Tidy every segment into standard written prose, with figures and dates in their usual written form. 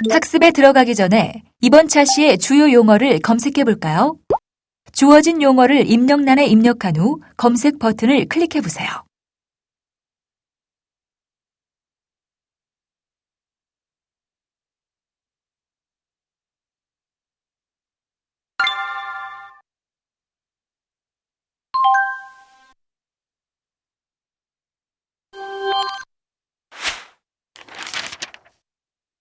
학습에 들어가기 전에 이번 차시의 주요 용어를 검색해 볼까요? 주어진 용어를 입력란에 입력한 후 검색 버튼을 클릭해 보세요.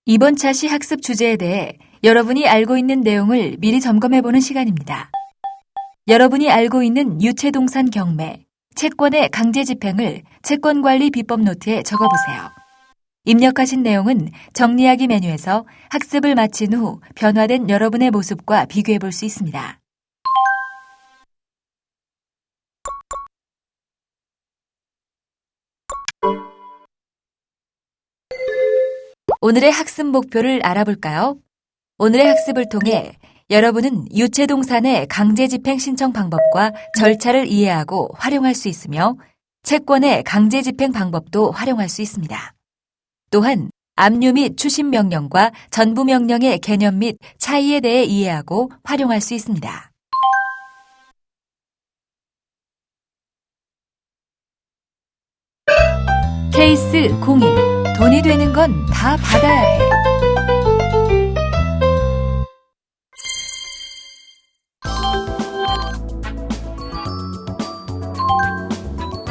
이번 차시 학습 주제에 대해 여러분이 알고 있는 내용을 미리 점검해 보는 시간입니다. 여러분이 알고 있는 유체동산 경매, 채권의 강제 집행을 채권관리 비법 노트에 적어보세요. 입력하신 내용은 정리하기 메뉴에서 학습을 마친 후 변화된 여러분의 모습과 비교해 볼 수 있습니다. 오늘의 학습 목표를 알아볼까요? 오늘의 학습을 통해 여러분은 유체동산의 강제 집행 신청 방법과 절차를 이해하고 활용할 수 있으며 채권의 강제 집행 방법도 활용할 수 있습니다. 또한 압류 및 추심 명령과 전부 명령의 개념 및 차이에 대해 이해하고 활용할 수 있습니다. 케이스 01. 돈이 되는 건 다 받아야 해.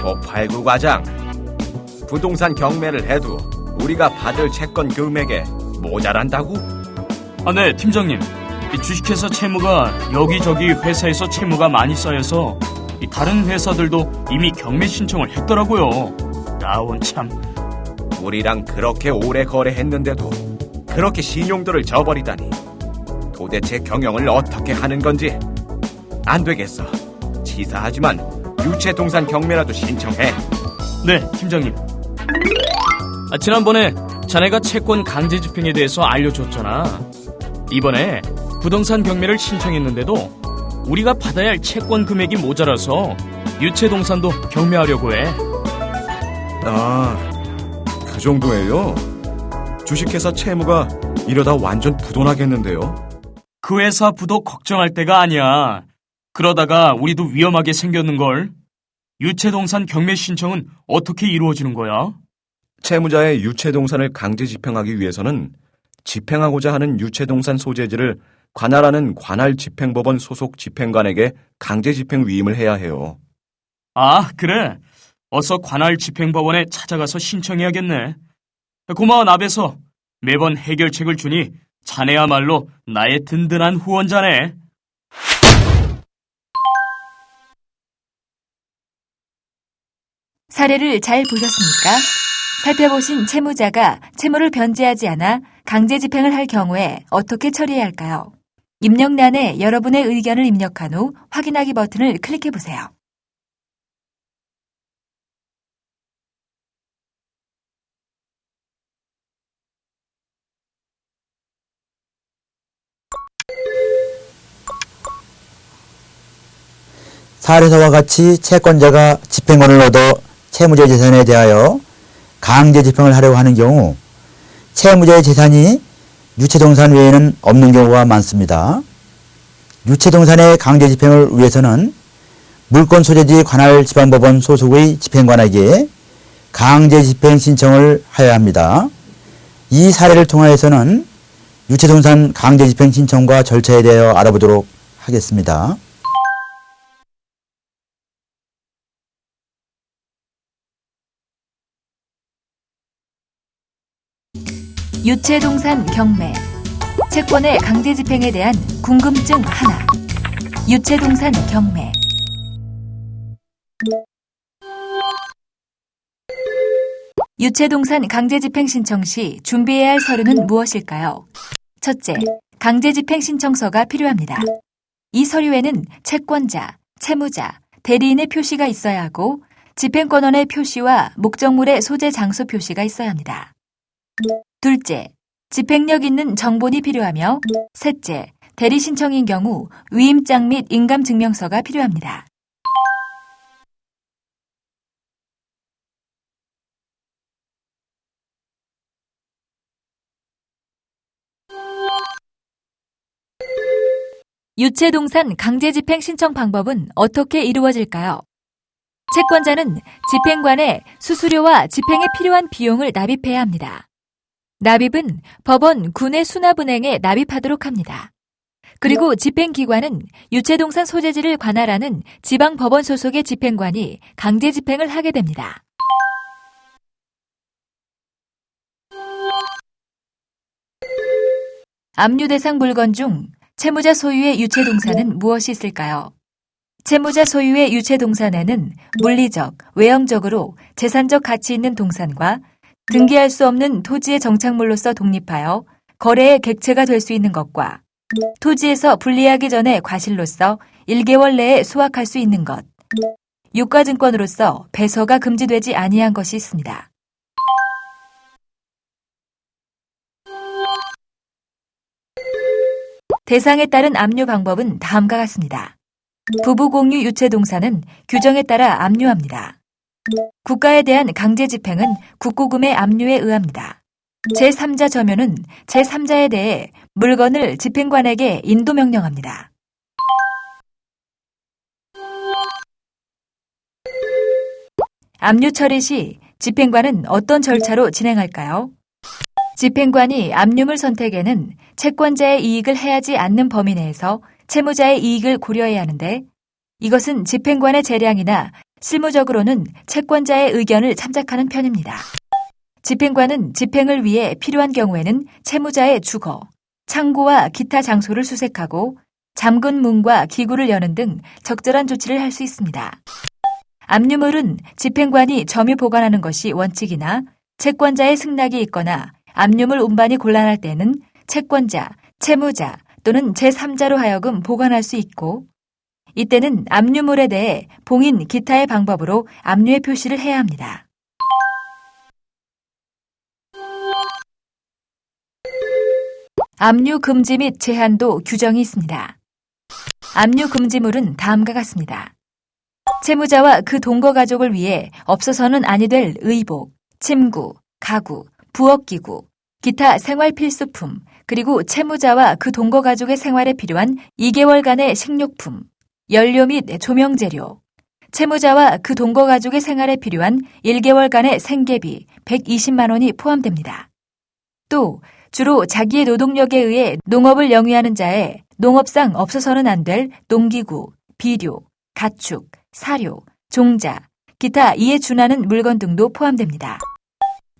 고팔구 과장, 부동산 경매를 해도 우리가 받을 채권 금액에 모자란다고? 네, 팀장님. 이 주식회사 채무가 여기저기 회사에서 채무가 많이 쌓여서 이 다른 회사들도 이미 경매 신청을 했더라고요. 나원 참. 우리랑 그렇게 오래 거래했는데도 그렇게 신용도를 저버리다니. 도대체 경영을 어떻게 하는 건지. 안 되겠어. 치사하지만 유체동산 경매라도 신청해. 네, 팀장님. 지난번에 자네가 채권 강제 집행에 대해서 알려줬잖아. 이번에 부동산 경매를 신청했는데도 우리가 받아야 할 채권 금액이 모자라서 유체동산도 경매하려고 해. 그 정도예요? 주식회사 채무가 이러다 완전 부도나겠는데요? 그 회사 부도 걱정할 때가 아니야. 그러다가 우리도 위험하게 생겼는걸. 유체동산 경매 신청은 어떻게 이루어지는 거야? 채무자의 유체동산을 강제 집행하기 위해서는 집행하고자 하는 유체동산 소재지를 관할하는 관할집행법원 소속 집행관에게 강제 집행 위임을 해야 해요. 아, 그래. 어서 관할집행법원에 찾아가서 신청해야겠네. 고마워, 나배서. 매번 해결책을 주니 자네야말로 나의 든든한 후원자네. 사례를 잘 보셨습니까? 살펴보신 채무자가 채무를 변제하지 않아 강제 집행을 할 경우에 어떻게 처리해야 할까요? 입력란에 여러분의 의견을 입력한 후 확인하기 버튼을 클릭해 보세요. 사례서와 같이 채권자가 집행권을 얻어 채무자의 재산에 대하여 강제 집행을 하려고 하는 경우 채무자의 재산이 유체동산 외에는 없는 경우가 많습니다. 유체동산의 강제 집행을 위해서는 물권 소재지 관할지방법원 소속의 집행관에게 강제 집행 신청을 하여야 합니다. 이 사례를 통하여서는 유체동산 강제 집행 신청과 절차에 대하여 알아보도록 하겠습니다. 유체동산 경매, 채권의 강제 집행에 대한 궁금증 하나. 유체동산 경매. 유체동산 강제 집행 신청 시 준비해야 할 서류는 무엇일까요? 첫째, 강제 집행 신청서가 필요합니다. 이 서류에는 채권자, 채무자, 대리인의 표시가 있어야 하고 집행권원의 표시와 목적물의 소재 장소 표시가 있어야 합니다. 둘째, 집행력 있는 정본이 필요하며 셋째, 대리 신청인 경우 위임장 및 인감증명서가 필요합니다. 유체동산 강제집행 신청 방법은 어떻게 이루어질까요? 채권자는 집행관에 수수료와 집행에 필요한 비용을 납입해야 합니다. 납입은 법원, 군의 수납은행에 납입하도록 합니다. 그리고 집행기관은 유체동산 소재지를 관할하는 지방법원 소속의 집행관이 강제집행을 하게 됩니다. 압류 대상 물건 중 채무자 소유의 유체동산은 무엇이 있을까요? 채무자 소유의 유체동산에는 물리적, 외형적으로 재산적 가치 있는 동산과 등기할 수 없는 토지의 정착물로서 독립하여 거래의 객체가 될 수 있는 것과 토지에서 분리하기 전에 과실로서 1개월 내에 수확할 수 있는 것, 유가증권으로서 배서가 금지되지 아니한 것이 있습니다. 대상에 따른 압류 방법은 다음과 같습니다. 부부 공유 유체동산은 규정에 따라 압류합니다. 국가에 대한 강제집행은 국고금의 압류에 의합니다. 제3자 점유는 제3자에 대해 물건을 집행관에게 인도명령합니다. 압류 처리 시 집행관은 어떤 절차로 진행할까요? 집행관이 압류물 선택에는 채권자의 이익을 해하지 않는 범위 내에서 채무자의 이익을 고려해야 하는데 이것은 집행관의 재량이나 실무적으로는 채권자의 의견을 참작하는 편입니다. 집행관은 집행을 위해 필요한 경우에는 채무자의 주거, 창고와 기타 장소를 수색하고 잠근 문과 기구를 여는 등 적절한 조치를 할 수 있습니다. 압류물은 집행관이 점유 보관하는 것이 원칙이나 채권자의 승낙이 있거나 압류물 운반이 곤란할 때는 채권자, 채무자 또는 제3자로 하여금 보관할 수 있고 이때는 압류물에 대해 봉인 기타의 방법으로 압류의 표시를 해야 합니다. 압류 금지 및 제한도 규정이 있습니다. 압류 금지물은 다음과 같습니다. 채무자와 그 동거 가족을 위해 없어서는 아니 될 의복, 침구, 가구, 부엌기구, 기타 생활 필수품, 그리고 채무자와 그 동거 가족의 생활에 필요한 2개월간의 식료품, 연료 및 조명재료, 채무자와 그 동거 가족의 생활에 필요한 1개월간의 생계비 120만 원이 포함됩니다. 또 주로 자기의 노동력에 의해 농업을 영위하는 자의 농업상 없어서는 안 될 농기구, 비료, 가축, 사료, 종자, 기타 이에 준하는 물건 등도 포함됩니다.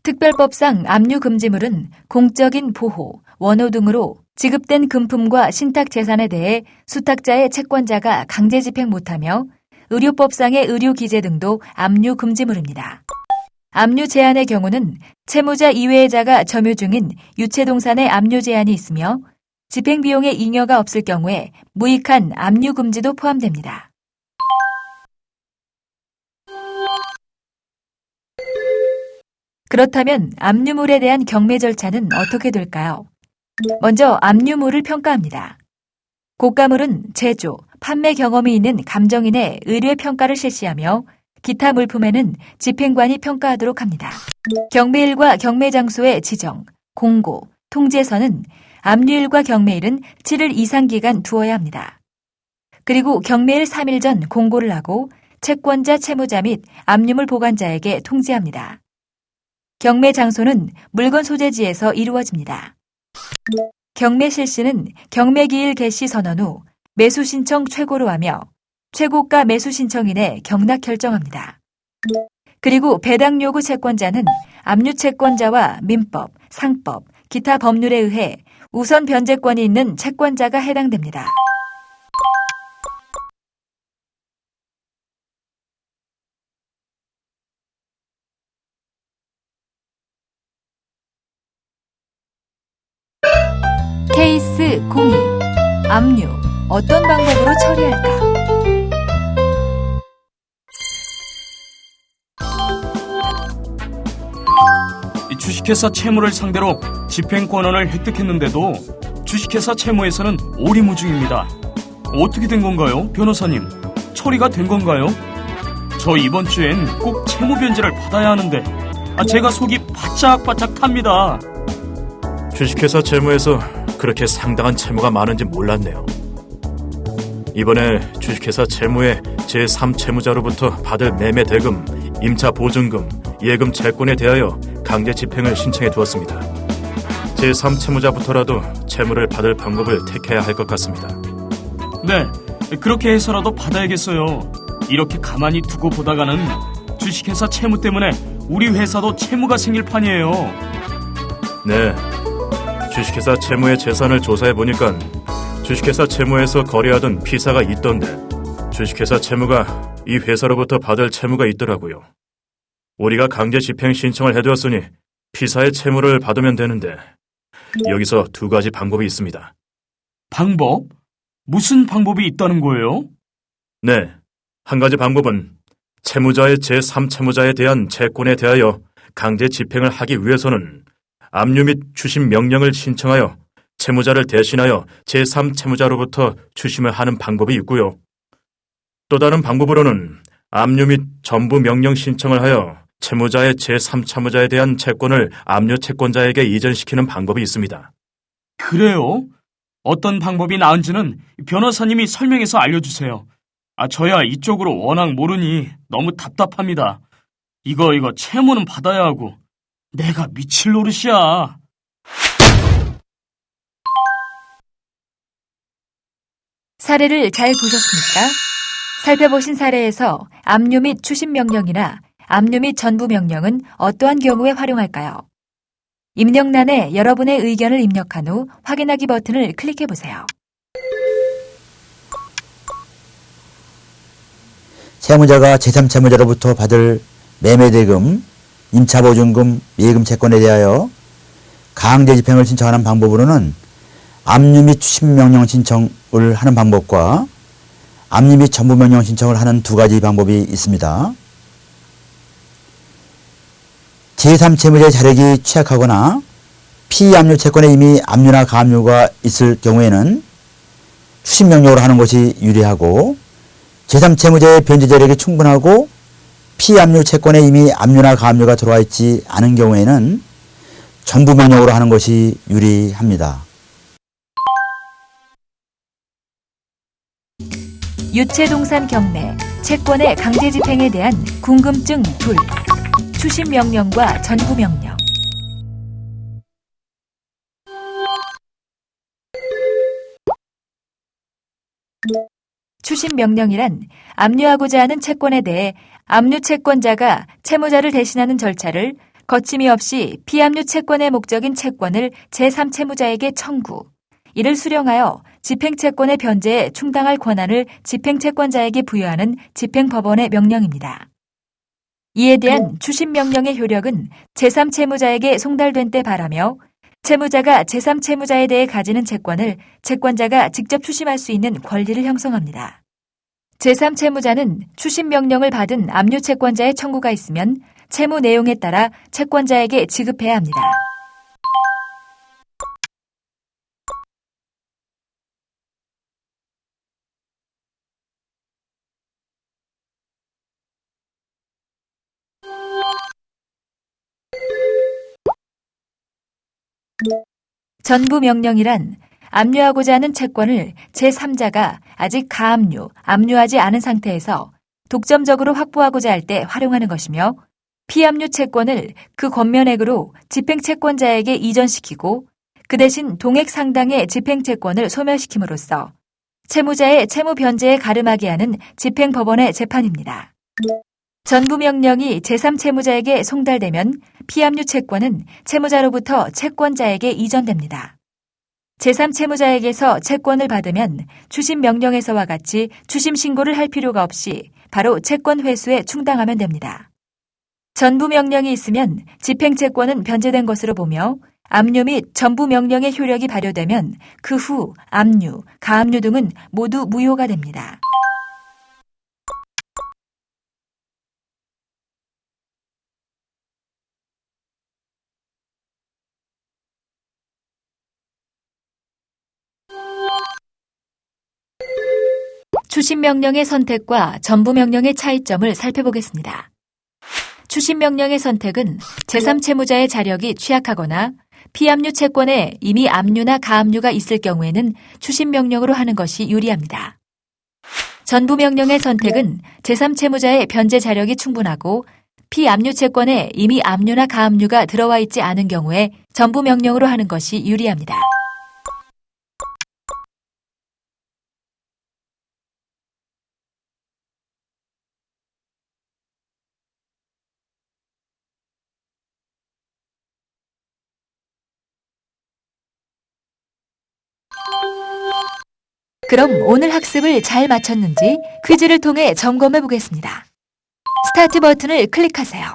특별법상 압류 금지물은 공적인 보호, 원호 등으로 지급된 금품과 신탁 재산에 대해 수탁자의 채권자가 강제 집행 못하며 의료법상의 의료 기재 등도 압류 금지물입니다. 압류 제한의 경우는 채무자 이외의 자가 점유 중인 유체동산의 압류 제한이 있으며 집행 비용에 잉여가 없을 경우에 무익한 압류 금지도 포함됩니다. 그렇다면 압류물에 대한 경매 절차는 어떻게 될까요? 먼저 압류물을 평가합니다. 고가물은 제조, 판매 경험이 있는 감정인의 의뢰 평가를 실시하며 기타 물품에는 집행관이 평가하도록 합니다. 경매일과 경매 장소의 지정, 공고, 통지에서는 압류일과 경매일은 7일 이상 기간 두어야 합니다. 그리고 경매일 3일 전 공고를 하고 채권자, 채무자 및 압류물 보관자에게 통지합니다. 경매 장소는 물건 소재지에서 이루어집니다. 경매 실시는 경매기일 개시 선언 후 매수 신청 최고로 하며 최고가 매수 신청인의 경락 결정합니다. 그리고 배당 요구 채권자는 압류 채권자와 민법, 상법, 기타 법률에 의해 우선 변제권이 있는 채권자가 해당됩니다. 케이스 02. 압류. 어떤 방법으로 처리할까? 주식회사 채무를 상대로 집행권한을 획득했는데도 주식회사 채무에서는 오리무중입니다. 어떻게 된 건가요, 변호사님? 처리가 된 건가요? 저 이번 주엔 꼭 채무 변제를 받아야 하는데 제가 속이 바짝바짝 탑니다. 주식회사 채무에서 그렇게 상당한 채무가 많은지 몰랐네요. 이번에 주식회사 채무의 제3채무자로부터 받을 매매 대금, 임차 보증금, 예금 채권에 대하여 강제 집행을 신청해 두었습니다. 제3채무자부터라도 채무를 받을 방법을 택해야 할 것 같습니다. 네, 그렇게 해서라도 받아야겠어요. 이렇게 가만히 두고 보다가는 주식회사 채무 때문에 우리 회사도 채무가 생길 판이에요. 네, 주식회사 채무의 재산을 조사해 보니까 주식회사 채무에서 거래하던 피사가 있던데 주식회사 채무가 이 회사로부터 받을 채무가 있더라고요. 우리가 강제 집행 신청을 해두었으니 피사의 채무를 받으면 되는데 여기서 두 가지 방법이 있습니다. 방법? 무슨 방법이 있다는 거예요? 네, 한 가지 방법은 채무자의 제3채무자에 대한 채권에 대하여 강제 집행을 하기 위해서는 압류 및 추심 명령을 신청하여 채무자를 대신하여 제3채무자로부터 추심을 하는 방법이 있고요. 또 다른 방법으로는 압류 및 전부 명령 신청을 하여 채무자의 제3채무자에 대한 채권을 압류 채권자에게 이전시키는 방법이 있습니다. 그래요? 어떤 방법이 나은지는 변호사님이 설명해서 알려주세요. 저야 이쪽으로 워낙 모르니 너무 답답합니다. 이거 채무는 받아야 하고 내가 미칠 노릇이야. 사례를 잘 보셨습니까? 살펴보신 사례에서 압류 및 추심 명령이나 압류 및 전부 명령은 어떠한 경우에 활용할까요? 입력란에 여러분의 의견을 입력한 후 확인하기 버튼을 클릭해 보세요. 채무자가 제3채무자로부터 받을 매매대금, 임차보증금, 예금 채권에 대하여 강제 집행을 신청하는 방법으로는 압류 및 추심명령 신청을 하는 방법과 압류 및 전부명령 신청을 하는 두 가지 방법이 있습니다. 제3채무자의 자력이 취약하거나 피압류 채권에 이미 압류나 가압류가 있을 경우에는 추심명령으로 하는 것이 유리하고 제3채무자의 변제 자력이 충분하고 피압류 채권에 이미 압류나 가압류가 들어와 있지 않은 경우에는 전부명령으로 하는 것이 유리합니다. 유체동산 경매, 채권의 강제 집행에 대한 궁금증 둘. 추심 명령과 전부 명령. 추심 명령이란 압류하고자 하는 채권에 대해 압류 채권자가 채무자를 대신하는 절차를 거침이 없이 피압류 채권의 목적인 채권을 제3채무자에게 청구, 이를 수령하여 집행채권의 변제에 충당할 권한을 집행채권자에게 부여하는 집행법원의 명령입니다. 이에 대한 추심명령의 효력은 제3채무자에게 송달된 때 발하며 채무자가 제3채무자에 대해 가지는 채권을 채권자가 직접 추심할 수 있는 권리를 형성합니다. 제3채무자는 추심명령을 받은 압류채권자의 청구가 있으면 채무 내용에 따라 채권자에게 지급해야 합니다. 전부 명령이란 압류하고자 하는 채권을 제3자가 아직 가압류, 압류하지 않은 상태에서 독점적으로 확보하고자 할 때 활용하는 것이며 피압류 채권을 그 권면액으로 집행채권자에게 이전시키고 그 대신 동액 상당의 집행채권을 소멸시킴으로써 채무자의 채무 변제에 가름하게 하는 집행법원의 재판입니다. 전부 명령이 제3채무자에게 송달되면 피압류 채권은 채무자로부터 채권자에게 이전됩니다. 제3채무자에게서 채권을 받으면 추심 명령에서와 같이 추심 신고를 할 필요가 없이 바로 채권 회수에 충당하면 됩니다. 전부 명령이 있으면 집행채권은 변제된 것으로 보며 압류 및 전부 명령의 효력이 발효되면 그 후 압류, 가압류 등은 모두 무효가 됩니다. 추심명령의 선택과 전부명령의 차이점을 살펴보겠습니다. 추심명령의 선택은 제3채무자의 자력이 취약하거나 피압류 채권에 이미 압류나 가압류가 있을 경우에는 추심명령으로 하는 것이 유리합니다. 전부명령의 선택은 제3채무자의 변제 자력이 충분하고 피압류 채권에 이미 압류나 가압류가 들어와 있지 않은 경우에 전부명령으로 하는 것이 유리합니다. 그럼 오늘 학습을 잘 마쳤는지 퀴즈를 통해 점검해 보겠습니다. 스타트 버튼을 클릭하세요.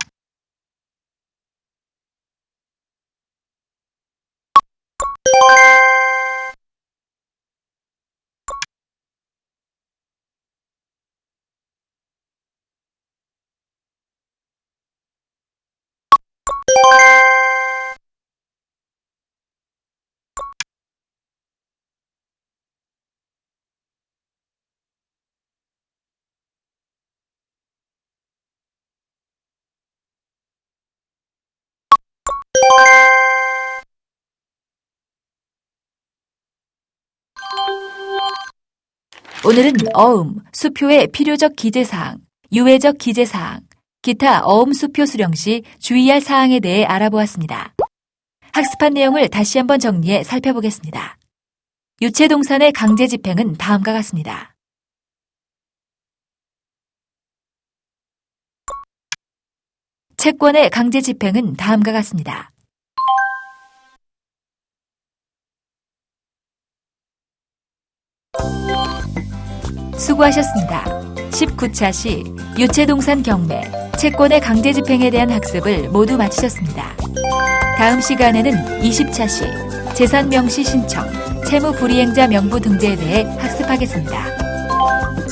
오늘은 어음, 수표의 필요적 기재사항, 유해적 기재사항, 기타 어음 수표 수령 시 주의할 사항에 대해 알아보았습니다. 학습한 내용을 다시 한번 정리해 살펴보겠습니다. 유체동산의 강제 집행은 다음과 같습니다. 채권의 강제 집행은 다음과 같습니다. 수고하셨습니다. 19차 시 유체동산 경매, 채권의 강제 집행에 대한 학습을 모두 마치셨습니다. 다음 시간에는 20차 시 재산 명시 신청, 채무 불이행자 명부 등재에 대해 학습하겠습니다.